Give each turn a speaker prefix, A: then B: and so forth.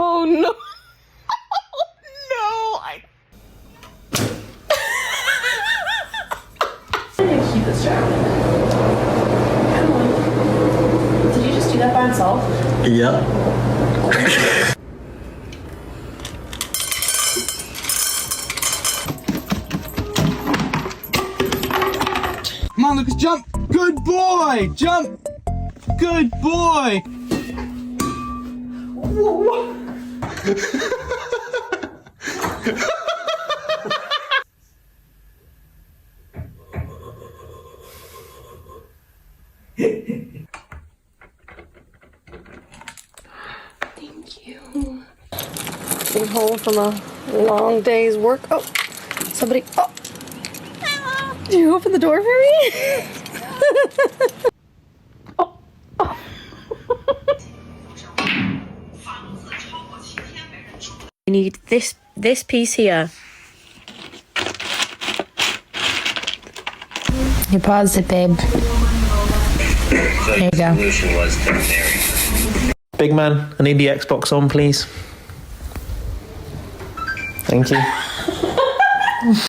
A: Oh no. No,
B: Keep this strap. Did you just do that by himself?
C: Yeah.
D: Come on, Lucas, jump! Good boy! Jump! Good boy!
A: thank you. Been home from a long day's work. Oh, somebody. Oh, did you open the door for me?
E: You need this piece here.
F: You paused it, babe. There you go.
C: Big man, I need the Xbox on, please. Thank you.